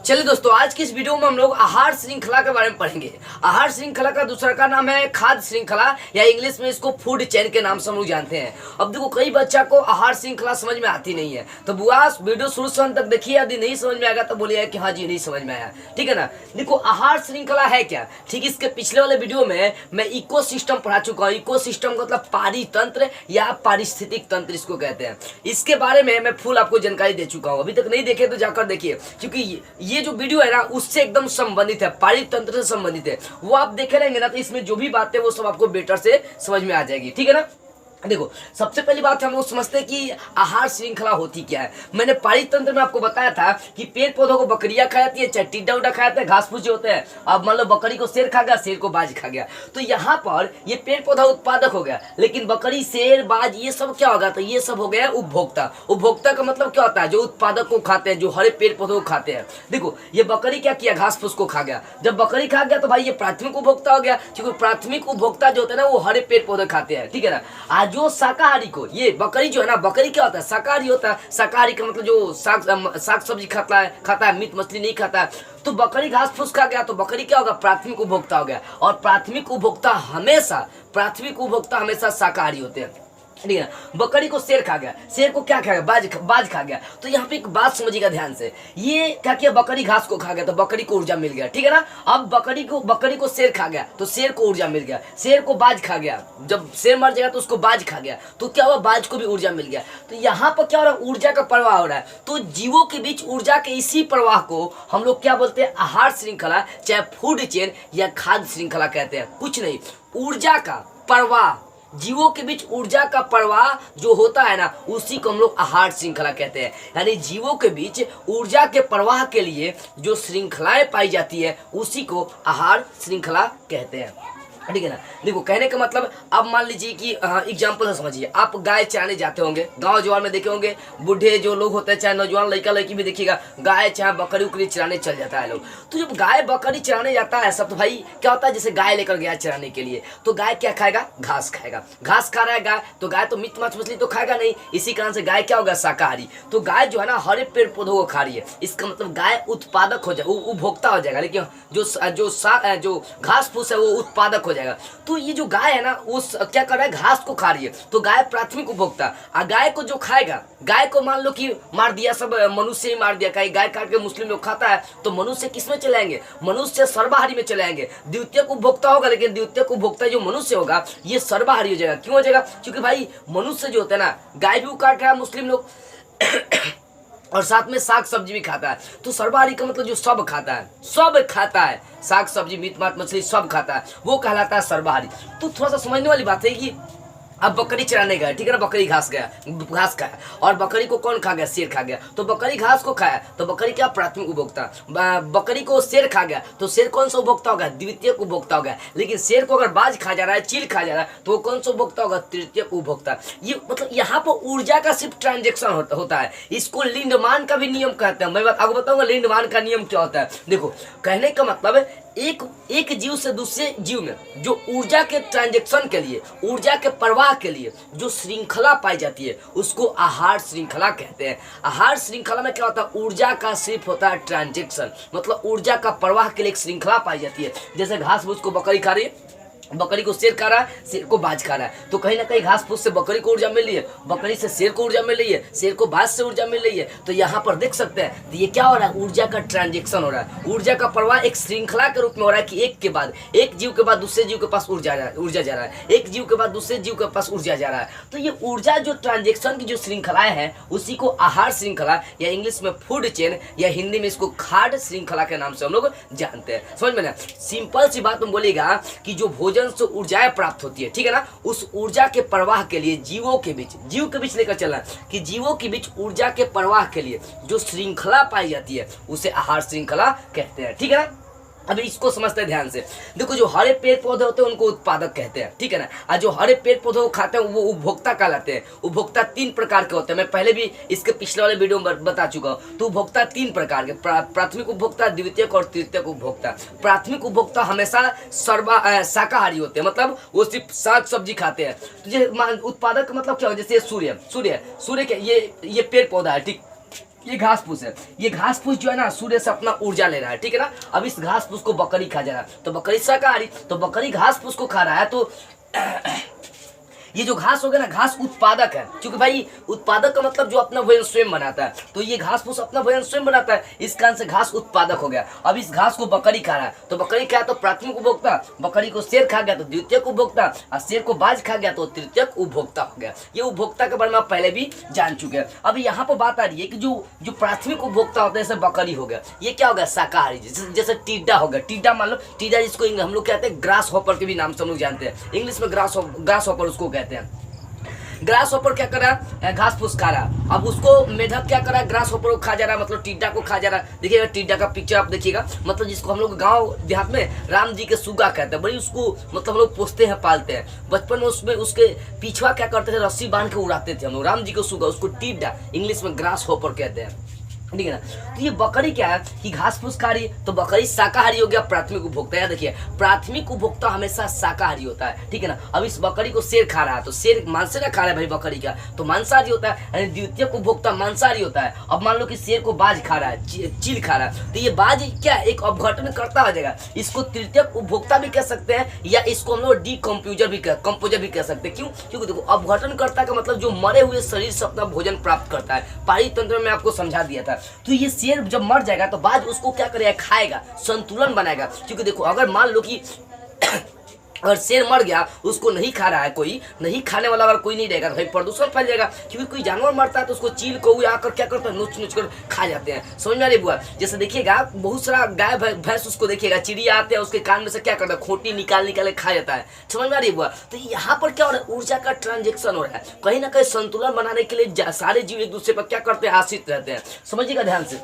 चलिए दोस्तों, आज की इस वीडियो में हम लोग आहार श्रृंखला के बारे में पढ़ेंगे। आहार श्रृंखला का दूसरा का नाम है खाद्य श्रृंखला, या इंग्लिश में इसको फूड चेन के नाम से हम लोग जानते हैं। अब देखो, कई बच्चा को आहार श्रृंखला समझ में आती नहीं है, तो बुआ वीडियो शुरू से अंत तक देखिए। यदि नहीं समझ में आएगा तो बोलिए कि हाँ जी नहीं समझ में आया, ठीक है ना। देखो, आहार श्रृंखला है क्या। ठीक, इसके पिछले वाले वीडियो में मैं इको सिस्टम पढ़ा चुका हूँ। इको सिस्टम का मतलब पारितंत्र या पारिस्थितिक तंत्र इसको कहते हैं। इसके बारे में मैं फुल आपको जानकारी दे चुका हूँ। अभी तक नहीं देखे तो जाकर देखिए, क्योंकि ये जो वीडियो है ना उससे एकदम संबंधित है, पारितंत्र से संबंधित है। वो आप देखे रहेंगे ना तो इसमें जो भी बातें वो सब आपको बेटर से समझ में आ जाएगी, ठीक है ना। देखो, सबसे पहली बात हम लोग समझते हैं कि आहार श्रृंखला होती क्या है। मैंने पारितंत्र में आपको बताया था कि पेड़ पौधों को बकरियां खा जाती है, चाहे टिड्डा उड्डा खा जाते हैं, घास फूस जो होते हैं। अब मान लो बकरी को शेर खा गया, शेर को बाज खा गया, तो यहाँ पर ये पेड़ पौधा उत्पादक हो गया। लेकिन बकरी, शेर, बाज ये सब क्या होगा, तो ये सब हो गया उपभोक्ता। उपभोक्ता का मतलब क्या होता है, जो उत्पादक को खाते हैं, जो हरे पेड़ पौधों को खाते हैं। देखो, ये बकरी क्या किया, घास फूस को खा गया। जब बकरी खा गया तो भाई ये प्राथमिक उपभोक्ता हो गया, क्योंकि प्राथमिक उपभोक्ता जो होते हैं ना वो हरे पेड़ पौधे खाते हैं, ठीक है ना। आज जो शाकाहारी को, ये बकरी जो है ना, बकरी क्या होता है, शाकाहारी होता है। शाकाहारी का मतलब जो साग सब्जी खाता है, मीट मछली नहीं खाता है। तो बकरी घास फूस खा गया तो बकरी क्या होगा, प्राथमिक उपभोक्ता हो गया। और प्राथमिक उपभोक्ता हमेशा शाकाहारी होते हैं, ठीक है। बकरी को शेर खा गया, शेर को क्या खा गया, बाज खा गया। तो यहाँ पे एक बात समझिएगा ध्यान से, ये क्या किया, बकरी घास को खा गया तो बकरी को ऊर्जा मिल गया, ठीक है ना। अब बकरी को शेर खा गया तो शेर को ऊर्जा मिल गया। शेर को बाज खा गया, जब शेर मर जाएगा तो उसको बाज खा गया, तो क्या हुआ, बाज को भी ऊर्जा मिल गया। तो यहाँ पर क्या हो रहा है, ऊर्जा का प्रवाह हो रहा है। तो जीवों के बीच ऊर्जा के इसी प्रवाह को हम लोग क्या बोलते हैं, आहार श्रृंखला, चाहे फूड चेन या खाद्य श्रृंखला कहते हैं। कुछ नहीं, ऊर्जा का प्रवाह, जीवों के बीच ऊर्जा का प्रवाह जो होता है ना उसी को हम लोग आहार श्रृंखला कहते हैं। यानी जीवों के बीच ऊर्जा के प्रवाह के लिए जो श्रृंखलाएं पाई जाती है उसी को आहार श्रृंखला कहते हैं, ठीक है ना। देखो, कहने का मतलब, अब मान लीजिए कि एग्जाम्पल से समझिए, आप गाय चराने जाते होंगे, गांव जवार में देखे होंगे, बूढ़े जो लोग होते हैं, चाहे नौजवान लड़का लड़की भी देखिएगा, गाय चाहे बकरी उकरी चराने चल जाता है लोग। तो जब गाय बकरी चराने जाता है सब, तो भाई क्या होता है, जैसे गाय लेकर गया चराने के लिए, तो गाय क्या खाएगा, घास खाएगा। घास खा रहा है गाय, तो गाय तो मीट मांस मछली तो खाएगा नहीं, इसी कारण से गाय क्या होगा, शाकाहारी। तो गाय जो है ना हरे पेड़ पौधों को खा रही है, इसका मतलब गाय उत्पादक हो जाएगा, उपभोक्ता हो जाएगा। लेकिन जो घास फूस है वो उत्पादक हो जाएगा। तो ये जो गाय है ना वो क्या कर रहा है, घास को खा रही है, तो गाय प्राथमिक उपभोक्ता। और गाय को जो खाएगा, गाय को मान लो कि मार दिया, सब मनुष्य ही मार दिया, कहीं गाय काट के मुस्लिम लोग खाता है, तो मनुष्य किस में चले आएंगे, मनुष्य सर्वाहारी में चले आएंगे। द्वितीयक उपभोक्ता होगा, लेकिन द्वितीयक उपभोक्ता जो मनुष्य होगा ये सर्वाहारी हो जाएगा। क्यों हो जाएगा, क्योंकि भाई मनुष्य जो होता है ना, गाय भी काट रहा है मुस्लिम लोग और साथ में साग सब्जी भी खाता है। तो सर्वाहारी का मतलब जो सब खाता है, साग सब्जी मीट मांस मछली सब खाता है, वो कहलाता है सर्वाहारी। तो थोड़ा सा समझने वाली बात है कि अब बकरी चराने गए, ठीक है ना, बकरी घास खाया, और बकरी को कौन खा गया, शेर खा गया। तो बकरी घास को खाया तो बकरी क्या, प्राथमिक उपभोक्ता। बकरी को शेर खा गया तो शेर कौन सा उपभोक्ता होगा, द्वितीयक उपभोक्ता होगा। लेकिन शेर को अगर बाज खा जा रहा है, चील खा जा रहा है, तो वो कौन सा उपभोक्ता होगा, तृतीयक उपभोक्ता। ये मतलब यहाँ पर ऊर्जा का सिर्फ ट्रांजेक्शन होता है। इसको लिंडमान का भी नियम कहते हैं। मैं आपको बताऊंगा लिंडमान का नियम क्या होता है। देखो, कहने का मतलब एक जीव से दूसरे जीव में जो ऊर्जा के ट्रांजेक्शन के लिए, ऊर्जा के प्रवाह के लिए जो श्रृंखला पाई जाती है उसको आहार श्रृंखला कहते हैं। आहार श्रृंखला में क्या होता है, ऊर्जा का सिर्फ होता है ट्रांजेक्शन, मतलब ऊर्जा का प्रवाह के लिए एक श्रृंखला पाई जाती है। जैसे घास फूस को बकरी खा रही है, बकरी को शेर खा रहा है, शेर को बाज खा रहा है, तो कहीं ना कहीं घास फूस से बकरी को ऊर्जा मिल रही है, बकरी से शेर को ऊर्जा मिल रही है, शेर को बाज से ऊर्जा मिल रही है। तो यहाँ पर देख सकते हैं, तो ये क्या हो रहा है, ऊर्जा का ट्रांजेक्शन हो रहा है। ऊर्जा का प्रवाह एक श्रृंखला के रूप में हो रहा है कि एक के बाद एक जीव के बाद दूसरे जीव के पास ऊर्जा जा रहा है, एक जीव के बाद दूसरे जीव के पास ऊर्जा जा रहा है। तो ये ऊर्जा जो ट्रांजेक्शन की जो श्रृंखलाएं हैं उसी को आहार श्रृंखला या इंग्लिश में फूड चेन या हिंदी में इसको खाद्य श्रृंखला के नाम से हम लोग जानते हैं। समझ में ना, सिंपल सी बात तुम बोलेगा कि जो भोजन से ऊर्जाएं प्राप्त होती है, ठीक है ना, उस ऊर्जा के प्रवाह के लिए जीव के बीच लेकर चलना कि जीवों के बीच ऊर्जा के प्रवाह के लिए जो श्रृंखला पाई जाती है उसे आहार श्रृंखला कहते हैं, ठीक है ना। अभी इसको समझते हैं ध्यान से। देखो, जो हरे पेड़ पौधे होते हैं उनको उत्पादक कहते हैं, ठीक है ना। और जो हरे पेड़ पौधे को खाते हैं वो उपभोक्ता कहलाते हैं। उपभोक्ता 3 प्रकार के होते हैं, मैं पहले भी इसके पिछले वाले वीडियो में बता चुका हूँ। तो उपभोक्ता 3 प्रकार के, प्राथमिक उपभोक्ता, द्वितीयक और तृतीयक उपभोक्ता। प्राथमिक उपभोक्ता हमेशा शाकाहारी होते हैं, मतलब वो सिर्फ साग सब्जी खाते हैं। तो उत्पादक का मतलब क्या हो, जैसे सूर्य के ये पेड़ पौधा है, ठीक, ये घास फूस है, ये घास फूस जो है ना सूर्य से अपना ऊर्जा ले रहा है, ठीक है ना। अब इस घास फूस को बकरी खा जा रहा है, तो बकरी शाकाहारी, तो बकरी घास फूस को खा रहा है, तो ये जो घास हो गया ना, घास उत्पादक है, क्योंकि भाई उत्पादक का मतलब जो अपना भोजन स्वयं बनाता है, तो ये घास फूस अपना भोजन स्वयं बनाता है, इस कारण से घास उत्पादक हो गया। अब इस घास को बकरी खा रहा है, तो बकरी खाया तो प्राथमिक उपभोक्ता, बकरी को शेर खा गया तो द्वितीयक उपभोक्ता, और शेर को बाज खा गया तो तृतीयक उपभोक्ता हो गया। ये उपभोक्ता के बारे में आप पहले भी जान चुके हैं। अब यहाँ पर बात आ रही है कि जो प्राथमिक उपभोक्ता होता है, जैसे बकरी हो गया, ये क्या हो गया, शाकाहारी, जैसे टिड्डा हो गया। टिड्डा मान लो, टिड्डा जिसको हम लोग कहते हैं ग्रास हॉपर के भी नाम से हम लोग जानते हैं, इंग्लिश में ग्रास हॉपर उसको कहते हैं। ग्रास हॉपर क्या कर रहा है, घास फूस खा रहा। अब उसको मेढक क्या कर रहा है, ग्रास हॉपर को खा जा रहा है, मतलब टिड्डा को खा जा रहा है। देखिएगा टिड्डा का पिक्चर आप देखिएगा, मतलब जिसको हम लोग गांव देहात में राम जी के सुगा कहते हैं, बड़ी उसको मतलब हम लोग पोसते हैं, पालते हैं। बचपन में उसमें उसके पीछवा क्या करते थे, रस्सी बांध के उड़ाते थे हम लोग राम जी को सुगा, उसको टिड्डा इंग्लिश में ग्रास हॉपर कहते हैं, ठीक है ना। तो ये बकरी क्या है कि घास फूस खा रही है, तो बकरी शाकाहारी हो गया, प्राथमिक उपभोक्ता। याद देखिए, प्राथमिक उपभोक्ता हमेशा शाकाहारी होता है, ठीक है ना। अब इस बकरी को शेर खा रहा है, तो शेर मांसाहारी खा रहा है भाई बकरी का, तो मांसाहारी होता है, यानी द्वितीयक उपभोक्ता मांसाहारी होता है। अब मान लो कि शेर को बाज खा रहा है, चील खा रहा है, तो ये बाज क्या एक अपघटन करता हो जाएगा, इसको तृतीयक उपभोक्ता भी कह सकते हैं, या इसको हम लोग कंपोजर भी कह सकते हैं। क्यों? क्योंकि देखो अपघटन करता का मतलब जो मरे हुए शरीर से अपना भोजन प्राप्त करता है। पारी तंत्र में आपको समझा दिया था। तो ये शेर जब मर जाएगा तो बाज उसको क्या करेगा, खाएगा, संतुलन बनाएगा। क्योंकि देखो अगर मान लो कि अगर शेर मर गया, उसको नहीं खा रहा है कोई, नहीं खाने वाला अगर कोई नहीं रहेगा तो भाई प्रदूषण फैल जाएगा। क्योंकि कोई जानवर मरता है तो उसको चील कौवे आकर क्या करता है, नोच कर खा जाते हैं। समझ में आ रही बुआ? जैसे देखिएगा बहुत सारा गाय भैंस उसको देखिएगा, चिड़िया आते हैं उसके कान में से क्या करता है, खोटी निकाल खा जाता है। समझ में आ रही बुआ? तो यहाँ पर क्या हो रहा है, ऊर्जा का ट्रांजेक्शन हो रहा है, कहीं ना कहीं संतुलन बनाने के लिए सारे जीव एक दूसरे पर क्या करते हैं, आश्रित रहते हैं। समझिएगा ध्यान से,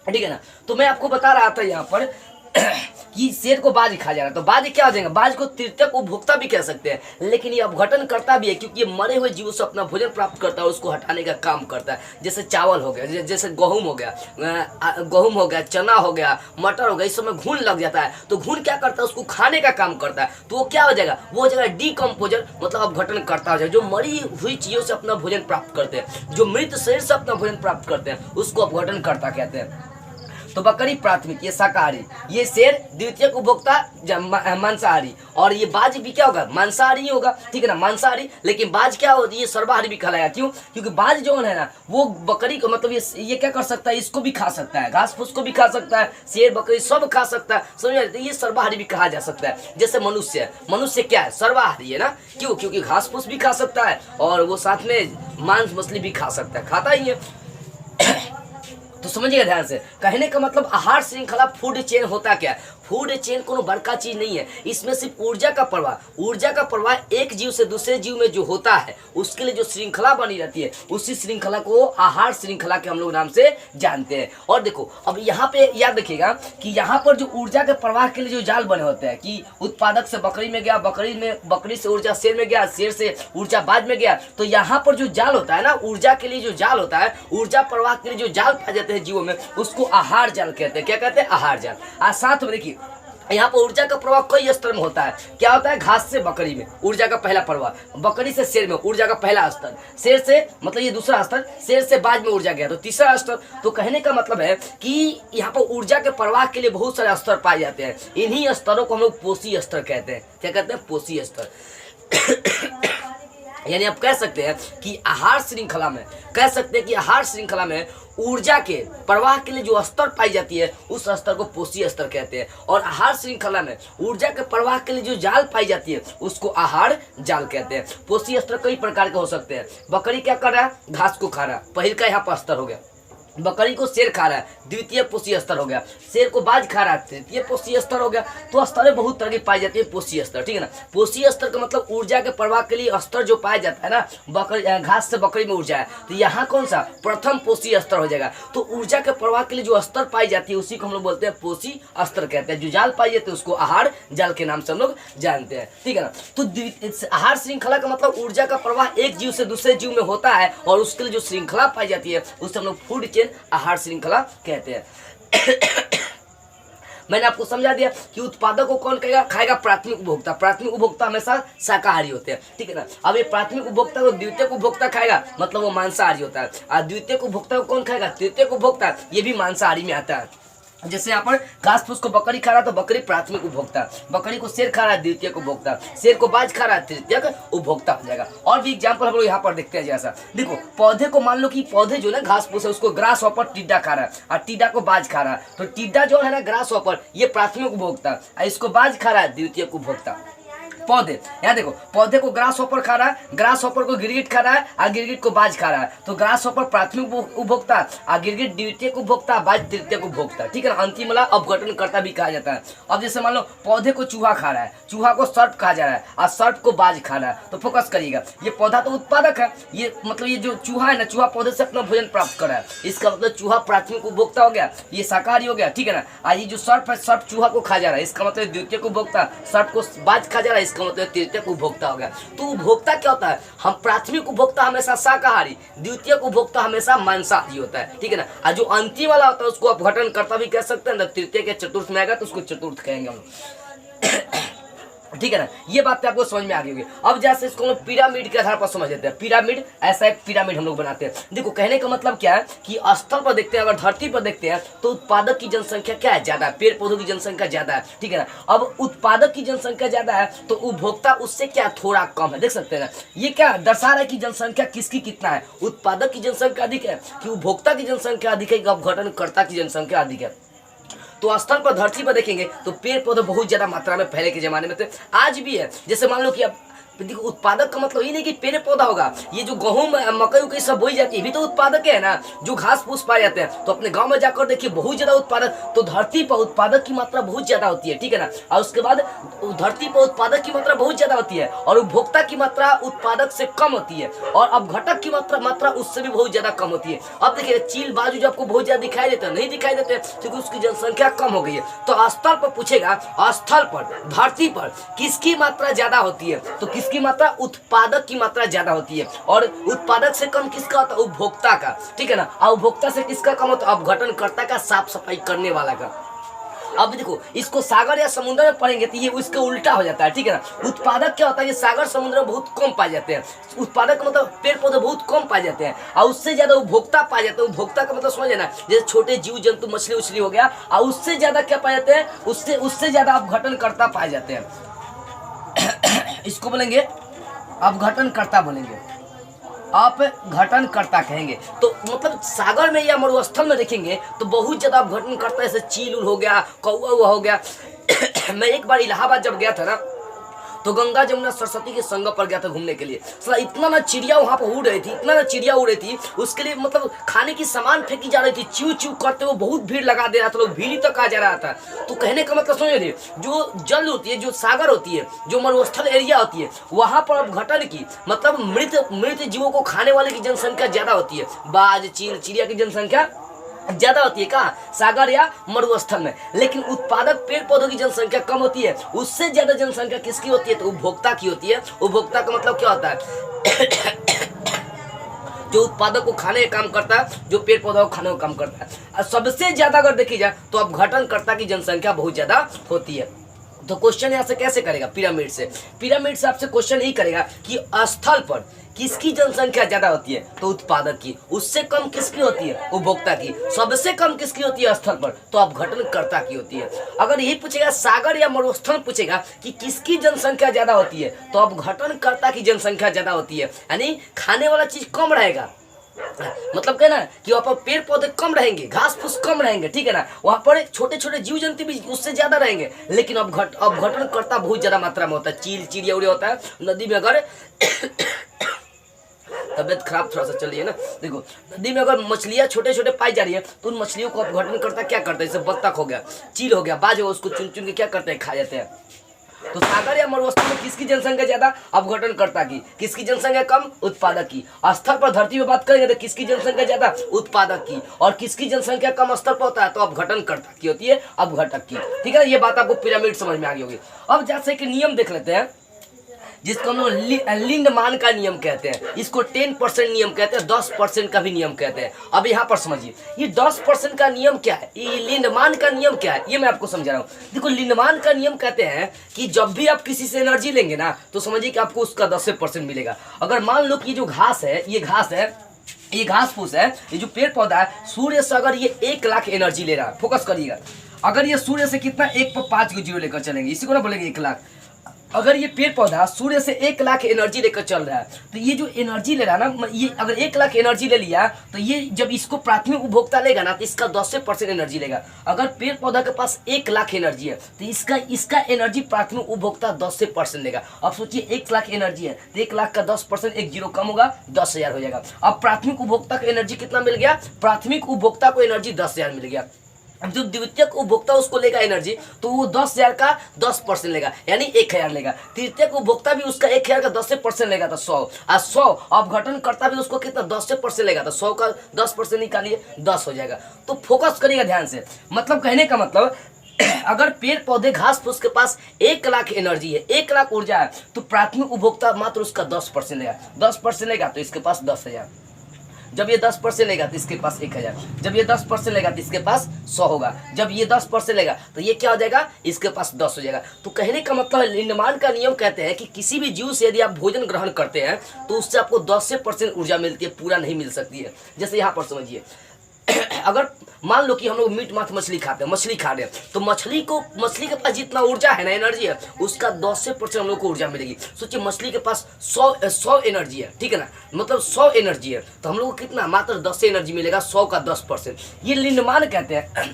ठीक है ना। तो मैं आपको बता रहा था यहाँ पर कि शेर को बाज खा जा रहा है, तो बाज क्या हो जाएगा, बाज को तृतीयक उपभोक्ता भी कह सकते हैं, लेकिन ये अपघटन करता भी है, क्योंकि ये मरे हुए जीवों से अपना भोजन प्राप्त करता है, उसको हटाने का काम करता है। जैसे चावल हो गया, जैसे गेहूं हो गया, चना हो गया, मटर हो गया, इस समय घुन लग जाता है, तो घुन क्या करता है, उसको खाने का काम करता है। तो वो क्या हो जाएगा, वो हो जाएगा डीकम्पोजर, मतलब अपघटन करता हो जाएगा। जो मरी हुई चीजों से अपना भोजन प्राप्त करते हैं, जो मृत शरीर से अपना भोजन प्राप्त करते हैं, उसको अपघटन करता कहते हैं। तो बकरी प्राथमिक, ये शाकाहारी, ये शेर द्वितीयक उपभोक्ता मांसाहारी, और ये बाज भी क्या होगा, मांसाहारी होगा, ठीक है ना, मांसाहारी। लेकिन बाज क्या होती है, ये सर्वाहारी भी कहलाएगा। क्यों? क्योंकि बाज जो है ना, वो बकरी को मतलब ये क्या कर सकता है, इसको भी खा सकता है, घास फूस को भी खा सकता है, शेर बकरी सब खा सकता है। समझ में? तो ये सर्वाहारी भी कहा जा सकता है। जैसे मनुष्य क्या है, सर्वाहारी है ना। क्यों? क्योंकि घास फूस भी खा सकता है, और वो साथ में मांस मछली भी खा सकता है, खाता ही है। तो समझिएगा ध्यान से, कहने का मतलब आहार श्रृंखला, फूड चेन होता क्या है, फूड चेन कोनो बड़का चीज नहीं है, इसमें सिर्फ ऊर्जा का प्रवाह एक जीव से दूसरे जीव में जो होता है, उसके लिए जो श्रृंखला बनी रहती है, उसी श्रृंखला को आहार श्रृंखला के हम लोग नाम से जानते हैं। और देखो अब यहाँ पे याद रखिएगा कि यहाँ पर जो ऊर्जा के प्रवाह के लिए जो जाल बने होते हैं, कि उत्पादक से बकरी में गया, बकरी से ऊर्जा शेर में गया, शेर से ऊर्जा बाज में गया, तो यहाँ पर जो जाल होता है ना, ऊर्जा के लिए जो जाल होता है, ऊर्जा प्रवाह के लिए जो जाल पाए जाते हैं जीवों में, उसको आहार जाल कहते हैं। क्या कहते हैं? आहार जाल। आज साथ में देखिए यहाँ पर ऊर्जा का प्रवाह कई स्तर में होता है। क्या होता है? घास से बकरी में ऊर्जा का पहला प्रवाह, बकरी से शेर में ऊर्जा का पहला स्तर, शेर से मतलब ये दूसरा स्तर, शेर से बाज में ऊर्जा गया तो तीसरा स्तर। तो कहने का मतलब है कि यहाँ पर ऊर्जा के प्रवाह के लिए बहुत सारे स्तर पाए जाते हैं। इन्हीं स्तरों को हम लोग पोषी स्तर कहते हैं। क्या कहते हैं? पोषी स्तर। यानी आप कह सकते हैं कि आहार श्रृंखला में ऊर्जा के प्रवाह के लिए जो स्तर पाई जाती है, उस स्तर को पोषी स्तर कहते हैं। और आहार श्रृंखला में ऊर्जा के प्रवाह के लिए जो जाल पाई जाती है, उसको आहार जाल कहते हैं। पोषी स्तर कई प्रकार के हो सकते हैं। बकरी क्या कर रहा है? घास को खा रहा है, पहले का यहाँ पर स्तर हो गया। बकरी को शेर खा रहा है, द्वितीय पोषी स्तर हो गया। शेर को बाज खा रहा है, तृतीय पोषी स्तर हो गया। तो स्तरें बहुत तरह की पाई जाती है। पोषी स्तर, ठीक है ना। पोषी स्तर का मतलब ऊर्जा के प्रवाह के लिए स्तर जो पाया जाता है ना, बकरी घास से बकरी में ऊर्जा है, तो यहाँ कौन सा प्रथम पोषी स्तर हो जाएगा। तो ऊर्जा के प्रवाह के लिए जो स्तर पाई जाती है, उसी को हम लोग बोलते हैं पोषी स्तर कहते हैं। जो जाल पाई जाती है उसको आहार जाल के नाम से हम लोग जानते हैं, ठीक है ना। तो आहार श्रृंखला का मतलब ऊर्जा का प्रवाह एक जीव से दूसरे जीव में होता है, और उसके लिए जो श्रृंखला पाई जाती है, उसे हम लोग फूड चेन, आहार श्रृंखला कहते हैं। मैंने आपको समझा दिया कि उत्पादक को कौन कहेगा, खाएगा प्राथमिक उपभोक्ता। प्राथमिक उपभोक्ता हमेशा शाकाहारी होते हैं, ठीक है ना। अब ये प्राथमिक उपभोक्ता को द्वितीयक उपभोक्ता खाएगा, मतलब वो मांसाहारी होता है। और द्वितीयक उपभोक्ता को कौन खाएगा, तृतीयक उपभोक्ता, ये भी मांसाहारी में आता है। जैसे यहाँ पर घास फूस को बकरी खा रहा तो बकरी प्राथमिक उपभोक्ता, बकरी को शेर खा रहा है द्वितीयक उपभोक्ता, शेर को बाज खा रहा है तृतीयक उपभोक्ता हो जाएगा। और भी एग्जाम्पल हम लोग यहाँ पर देखते हैं। जैसा देखो, पौधे को मान लो कि पौधे जो है घास फूस है, उसको ग्रास हॉपर टिड्डा खा रहा है और टिड्डा को बाज खा रहा है, तो टिड्डा जो है ना ग्रास हॉपर, ये प्राथमिक उपभोक्ता, इसको बाज खा रहा है द्वितीयक उपभोक्ता। पौधे, यहाँ देखो, पौधे को ग्रास हॉपर खा रहा है, ग्रास हॉपर को गिरगिट खा रहा है और गिरगिट को बाज खा रहा है, तो ग्रास हॉपर प्राथमिक उपभोक्ता और गिरगिट द्वितीयक उपभोक्ता, बाज तृतीयक उपभोक्ता, ठीक है ना। अंतिम वाला अपघटन करता भी कहा जाता है। अब जैसे मान लो पौधे को चूहा खा रहा है, चूहा को सर्प कहा जा रहा है और सर्प को बाज खा रहा है, तो फोकस करिएगा, ये पौधा तो उत्पादक है, ये मतलब ये जो चूहा है ना, चूहा पौधे से अपना भोजन प्राप्त कर रहा है, इसका मतलब चूहा प्राथमिक उपभोक्ता हो गया, ये शाकाहारी हो गया, ठीक है ना। और ये जो सर्प है, सर्प चूहा को खा जा रहा है, इसका मतलब द्वितीयक उपभोक्ता, सर्प को बाज खा जा रहा है, इसका मतलब तृतीयक उपभोक्ता हो गया। तो उपभोक्ता क्या होता है, हम प्राथमिक उपभोक्ता हमेशा शाकाहारी, द्वितीयक उपभोक्ता हमेशा मांसाहारी होता है, ठीक है ना। और जो अंतिम वाला होता है उसको अपघटन करता भी कह सकते हैं, तृतीय के चतुर्थ में आएगा तो उसको चतुर्थ कहेंगे हम, ठीक है ना। ये बात आपको समझ में आ गई होगी। अब जैसे इसको हम पिरामिड के आधार पर समझ लेते हैं। पिरामिड, ऐसा एक पिरामिड हम लोग बनाते हैं। देखो, कहने का मतलब क्या है कि स्थल पर देखते हैं, अगर धरती पर देखते हैं तो उत्पादक की जनसंख्या क्या है, ज्यादा है, पेड़ पौधों की जनसंख्या ज्यादा है, ठीक है ना। अब उत्पादक की जनसंख्या ज्यादा है तो उपभोक्ता उससे क्या थोड़ा कम है, देख सकते हैं ना। ये क्या दर्शा रहा है कि जनसंख्या किसकी कितना है, उत्पादक की जनसंख्या अधिक है कि उपभोक्ता की जनसंख्या अधिक है कि अपघटनकर्ता की जनसंख्या अधिक है। तो स्थल पर, धरती पर देखेंगे तो पेड़ पौधे बहुत ज्यादा मात्रा में पहले के जमाने में थे, आज भी है। जैसे मान लो कि अब देखो, उत्पादक का मतलब ये नहीं कि पेड़ पौधा होगा, ये जो गेहूं मकई उकई सब बोई जाती है भी तो उत्पादक है ना, जो घास फूस पाए जाते हैं। तो अपने गांव में जाकर देखिए बहुत ज्यादा उत्पादक, तो धरती पर उत्पादक की मात्रा बहुत ज्यादा होती है, ठीक है ना। और उसके बाद धरती पर उत्पादक की मात्रा बहुत ज्यादा होती है और उपभोक्ता की मात्रा उत्पादक से कम होती है, और अपघटक की मात्रा उससे भी बहुत ज्यादा कम होती है। अब देखिए, चील बाजू जो आपको बहुत ज्यादा दिखाई देते हैं, नहीं दिखाई देते क्योंकि उसकी जनसंख्या कम हो गई है। तो स्थल पर पूछेगा, स्थल पर, धरती पर किसकी मात्रा ज्यादा होती है, तो किसकी मात्रा, उत्पादक की मात्रा ज्यादा होती है। और उत्पादक से कम किसका होता है, उपभोक्ता का, ठीक है ना। और उपभोक्ता से किसका कम होता है, अपघटनकर्ता का, साफ सफाई करने वाला का। अब देखो, इसको सागर या समुद्र में पढ़ेंगे तो ये उसका उल्टा हो जाता है, ठीक है ना। उत्पादक क्या होता है, ये सागर समुद्र में बहुत कम पाए जाते हैं। उत्पादक का मतलब पेड़ पौधे बहुत कम पाए जाते हैं और उससे ज्यादा उपभोक्ता पाए जाते हैं। उपभोक्ता का मतलब समझे ना, जैसे छोटे जीव जंतु मछली उछली हो गया, और उससे ज्यादा क्या पाए जाते हैं, उससे ज्यादा अपघटनकर्ता पाए जाते हैं। इसको बोलेंगे अपघटनकर्ता, बोलेंगे अपघटनकर्ता कहेंगे। तो मतलब सागर में या मरुस्थल में देखेंगे तो बहुत ज्यादा अपघटनकर्ता, जैसे चील हो गया, कौआ हो गया। मैं एक बार इलाहाबाद जब गया था ना, तो गंगा जमुना सरस्वती के संगम पर गया था घूमने के लिए। साला इतना ना चिड़िया वहाँ पर उड़ रही थी, इतना ना चिड़िया उड़ रही थी, उसके लिए मतलब खाने की सामान फेंकी जा रही थी, च्यू च्यू करते हुए बहुत भीड़ लगा दे रहा था, लोग भीड़ तक आ जा रहा था। तो कहने का मतलब समझ रहे, जो जल होती है, जो सागर होती है, जो मरुस्थल एरिया होती है, वहाँ पर अपघटन की मतलब मृत जीवों को खाने वाले की जनसंख्या ज्यादा होती है। बाज, चील, चिड़िया की जनसंख्या ज्यादा होती है कहाँ, सागर या मरुस्थल में। लेकिन उत्पादक पेड़ पौधों की जनसंख्या कम होती है, उससे ज्यादा जनसंख्या किसकी होती है, तो उपभोक्ता की होती है। उपभोक्ता का मतलब क्या होता है, जो उत्पादक को खाने का काम करता है, जो पेड़ पौधों को खाने का काम करता है। और सबसे ज्यादा अगर देखी जाए तो अपघटनकर्ता की जनसंख्या बहुत ज्यादा होती है। तो क्वेश्चन यहाँ से कैसे करेगा, पिरामिड से आपसे क्वेश्चन यही करेगा कि स्थल पर किसकी जनसंख्या ज्यादा होती है, तो उत्पादक की। उससे कम किसकी होती है, उपभोक्ता की। सबसे कम किसकी होती है स्थल पर, तो अपघटनकर्ता की होती है। अगर यही पूछेगा सागर या मरुस्थल पूछेगा कि किसकी जनसंख्या ज्यादा होती है, तो अपघटनकर्ता की जनसंख्या ज्यादा होती है। यानी खाने वाला चीज कम रहेगा, मतलब क्या ना कि वहाँ पर पेड़ पौधे कम रहेंगे, घास फूस कम रहेंगे, ठीक है ना। वहाँ पर छोटे छोटे जीव जंतु भी उससे ज्यादा रहेंगे, लेकिन अपघटनकर्ता बहुत ज्यादा मात्रा में होता है। चील, चिड़िया उड़िया होता है। नदी में अगर तबियत खराब थोड़ा सा चल रही है ना, देखो नदी में अगर मछलियां छोटे छोटे पाई जा रही है तो उन मछलियों को अपघटनकर्ता क्या करता है, जैसे बत्तख हो गया, चील हो गया, बाज हो, उसको चुन चुन के क्या करते हैं, खा जाते हैं। तो सागर या मरुस्थल में किसकी जनसंख्या ज्यादा, अपघटनकर्ता की। किसकी जनसंख्या कम, उत्पादक की। स्थल पर धरती में बात करेंगे तो किसकी जनसंख्या ज्यादा, उत्पादक की। और किसकी जनसंख्या कम स्तर पर होता है, तो अपघटनकर्ता की होती है, अपघटक की, ठीक है। ये बात आपको पिरामिड समझ में आ गई होगी। अब जैसे कि नियम देख लेते हैं जिसको हम लोग लिंडमान का नियम कहते हैं, इसको 10% नियम कहते हैं, 10% का भी नियम कहते हैं। अब यहाँ पर समझिए ये 10% का नियम क्या है, ये लिंडमान का नियम क्या है, ये मैं आपको समझा रहा हूँ। देखो लिंडमान का नियम कहते हैं कि जब भी आप किसी से एनर्जी लेंगे ना तो समझिए कि आपको उसका 10% मिलेगा। अगर मान लो कि ये जो घास है, ये घास फूस है, ये जो पेड़ पौधा है, सूर्य से अगर ये 1 लाख एनर्जी ले रहा है, फोकस करिएगा, अगर ये सूर्य से कितना 1 पर 5 जीरो लेकर चलेंगे, इसी को ना बोलेंगे 1 लाख। अगर ये पेड़ पौधा सूर्य से 1 लाख एनर्जी लेकर चल रहा है तो ये जो एनर्जी ले रहा है ना, ये अगर 1 लाख एनर्जी ले लिया तो ये जब इसको प्राथमिक उपभोक्ता लेगा ना तो इसका 10% एनर्जी लेगा। अगर पेड़ पौधा के पास 1 लाख एनर्जी है तो इसका एनर्जी प्राथमिक उपभोक्ता 10% लेगा। अब सोचिए 1 लाख एनर्जी है तो 1 लाख का 10%, एक जीरो कम होगा, 10,000 हो जाएगा। अब प्राथमिक उपभोक्ता को एनर्जी कितना मिल गया, प्राथमिक उपभोक्ता को एनर्जी 10,000 मिल गया। अब जो द्वितीयक उपभोक्ता उसको लेगा एनर्जी तो वो 10,000 का 10% लेगा, यानी 1,000 लेगा। तृतीयक उपभोक्ता भी उसका 1,000 का 10% लेगा तो 100, और 100 अपघटन करता भी उसको कितना 10% लेगा तो 100 का 10% निकालिए, 10 हो जाएगा। तो फोकस करिएगा ध्यान से, मतलब कहने का मतलब अगर पेड़ पौधे घास फूस के पास 1 लाख एनर्जी है, 1 लाख ऊर्जा है, तो प्राथमिक उपभोक्ता मात्र उसका 10% लेगा। 10% लेगा तो इसके पास 10,000, जब ये 10% लेगा तो इसके पास 1,000, जब ये 10% लेगा तो इसके पास 100 होगा, जब ये 10% लेगा तो ये क्या हो जाएगा, इसके पास 10 हो जाएगा। तो कहने का मतलब लिंडमान का नियम कहते हैं कि किसी भी जीव से यदि आप भोजन ग्रहण करते हैं तो उससे आपको 10% ऊर्जा मिलती है, पूरा नहीं मिल सकती है। जैसे यहाँ पर समझिए अगर मान लो कि हम लोग मीट मांस मछली खाते हैं, मछली खा रहे हैं, तो मछली के पास जितना ऊर्जा है ना, एनर्जी है, उसका 10% हम लोग को ऊर्जा मिलेगी। सोचिए मछली के पास 100 एनर्जी है, ठीक है ना, मतलब 100 एनर्जी है, तो हम लोग को कितना, मात्र 10 से एनर्जी मिलेगा, 100 का 10%। ये लिंडमान कहते हैं।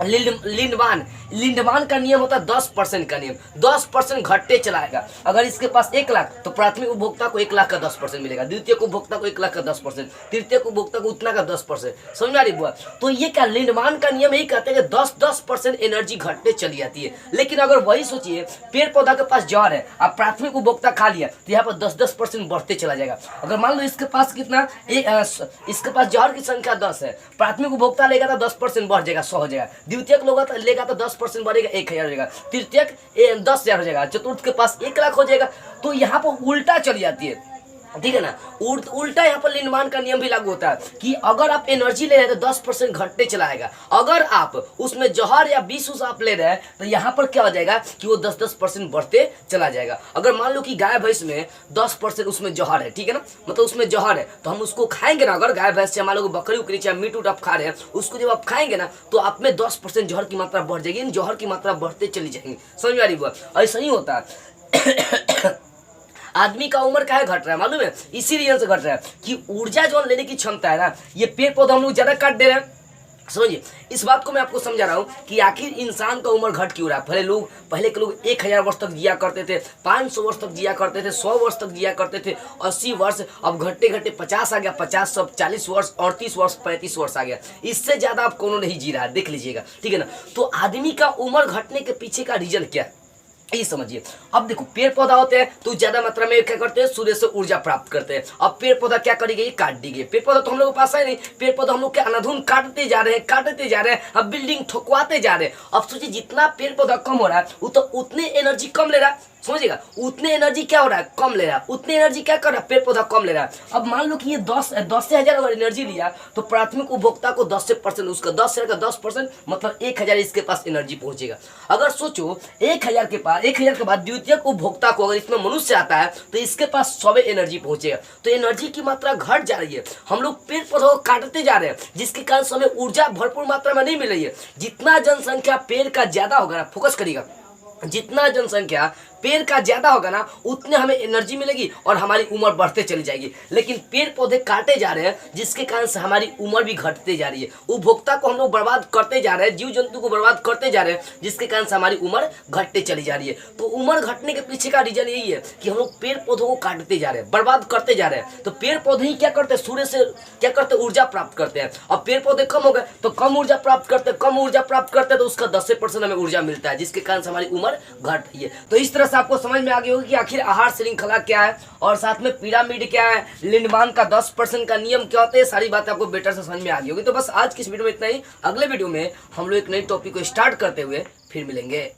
लिंडमान का नियम होता है 10% का नियम, 10% घटते चलाएगा। अगर इसके पास 1 लाख तो प्राथमिक उपभोक्ता को 1 लाख का 10% मिलेगा, द्वितीय उपभोक्ता को 1 लाख का 10%, तृतीय उपभोक्ता को उतना का 10%। समझ में आ रही बुआ? तो ये क्या लिंडमान का नियम यही कहते हैं कि 10% एनर्जी घटते चली जाती है। लेकिन अगर वही सोचिए पेड़ पौधा के पास जहर है, आप प्राथमिक उपभोक्ता खा लिया तो यहाँ पर 10% बढ़ते चला जाएगा। अगर मान लो इसके पास कितना, इसके पास जहर की संख्या 10 है, प्राथमिक उपभोक्ता लेगा तो 10% बढ़ जाएगा, 100 हो जाएगा। द्वितीयक लेगा तो 10% बढ़ेगा, 1,000 हो जाएगा। तृतीयक 10,000 हो जाएगा। चतुर्थ के पास 1 लाख हो जाएगा। तो यहाँ पर उल्टा चली जाती है, ठीक है ना। उल्टा यहाँ पर लिंडमान का नियम भी लागू होता है कि अगर आप एनर्जी ले रहे हैं तो 10% घटते चलाएगा। अगर आप उसमें जहर या विष आप ले रहे हैं तो यहाँ पर क्या हो जाएगा कि वो 10% बढ़ते चला जाएगा। अगर मान लो कि गाय भैंस में 10% उसमें जहर है, ठीक है ना, मतलब उसमें जहर है, तो हम उसको खाएंगे ना। अगर गाय भैंस से मान लो बकरी उकरी चाहे मीट उट आप खा रहे हैं, उसको जब आप खाएंगे ना तो आप में 10% जहर की मात्रा बढ़ जाएगी, जहर की मात्रा बढ़ते चली जाएगी। समझ में आ रही बात? ऐसा ही होता है। आदमी का उम्र काहे घट रहा है मालूम है? इसी रीजन से घट रहा है कि ऊर्जा जो लेने की क्षमता है ना, ये पेड़ पौधा हम लोग ज्यादा काट दे रहे हैं। समझिए इस बात को मैं आपको समझा रहा हूँ कि आखिर इंसान का उम्र घट क्यों रहा है। पहले के लोग 1,000 वर्ष तक जिया करते थे, 500 वर्ष तक जिया करते थे, 100 वर्ष तक जिया करते थे, 80 वर्ष, अब घटते घटते 50 आ गया, 50 सब 40 वर्ष, 38 वर्ष, 35 वर्ष आ गया। इससे ज्यादा अब कोनो नहीं जी रहा है, देख लीजिएगा, ठीक है ना। तो आदमी का उम्र घटने के पीछे का रीजन क्या है ये समझिए। अब देखो पेड़ पौधा होते हैं तो ज्यादा मात्रा में क्या करते हैं, सूर्य से ऊर्जा प्राप्त करते हैं। अब पेड़ पौधा क्या करेंगे, ये काट देंगे। पेड़ पौधा तो हम लोग के पास है नहीं, पेड़ पौधा हम लोग के अनाधुन काटते जा रहे हैं, अब बिल्डिंग ठोकवाते जा रहे हैं। अब सोचिए जितना पेड़ पौधा कम हो रहा है वो तो उतने एनर्जी कम ले रहा है। समझिएगा, उतने एनर्जी क्या हो रहा है, कम ले रहा है। उतने एनर्जी क्या कर रहा है, पेड़ पौधा कम ले रहा है। अब मान लो कि ये 10 से 1,000 अगर एनर्जी लिया तो प्राथमिक उपभोक्ता को 10% उसका 10,000 का 10% मतलब 1,000 इसके पास एनर्जी पहुंचेगा। अगर सोचो 1,000 के बाद द्वितीयक उपभोक्ता को अगर इसमें मनुष्य आता है तो इसके पास 100 एनर्जी पहुंचेगा। तो एनर्जी की मात्रा घट जा रही है। हम लोग पेड़ पौधों को काटते जा रहे हैं जिसके कारण हमें ऊर्जा भरपूर मात्रा में नहीं मिल रही है। जितना जनसंख्या पेड़ का ज्यादा होगा ना, फोकस करिएगा, जितना जनसंख्या पेड़ का ज्यादा होगा ना उतने हमें एनर्जी मिलेगी और हमारी उम्र बढ़ते चली जाएगी। लेकिन पेड़ पौधे काटे जा रहे हैं जिसके कारण से हमारी उम्र भी घटते जा रही है। उपभोक्ता को हम लोग बर्बाद करते जा रहे हैं, जीव जंतु को बर्बाद करते जा रहे हैं जिसके कारण से हमारी उम्र घटते चली जा रही है। तो उम्र घटने के पीछे का रीजन यही है कि हम लोग पेड़ पौधों को काटते जा रहे हैं, बर्बाद करते जा रहे हैं। तो पेड़ पौधे ही क्या करते हैं, सूर्य से क्या करते हैं, ऊर्जा प्राप्त करते हैं। अब पेड़ पौधे कम हो गए तो कम ऊर्जा प्राप्त करते तो उसका 10% हमें ऊर्जा मिलता है जिसके कारण से हमारी उम्र घट रही है। तो इस तरह से आपको समझ में आ गया होगा कि आखिर आहार श्रृंखला क्या है और साथ में पिरामिड क्या है, लिंडमान का 10% का नियम क्या होता है, सारी बातें आपको बेटर से समझ में आ गई होगी। तो बस आज की इस वीडियो में इतना ही। अगले वीडियो में हम लोग एक नई टॉपिक को स्टार्ट करते हुए फिर मिलेंगे।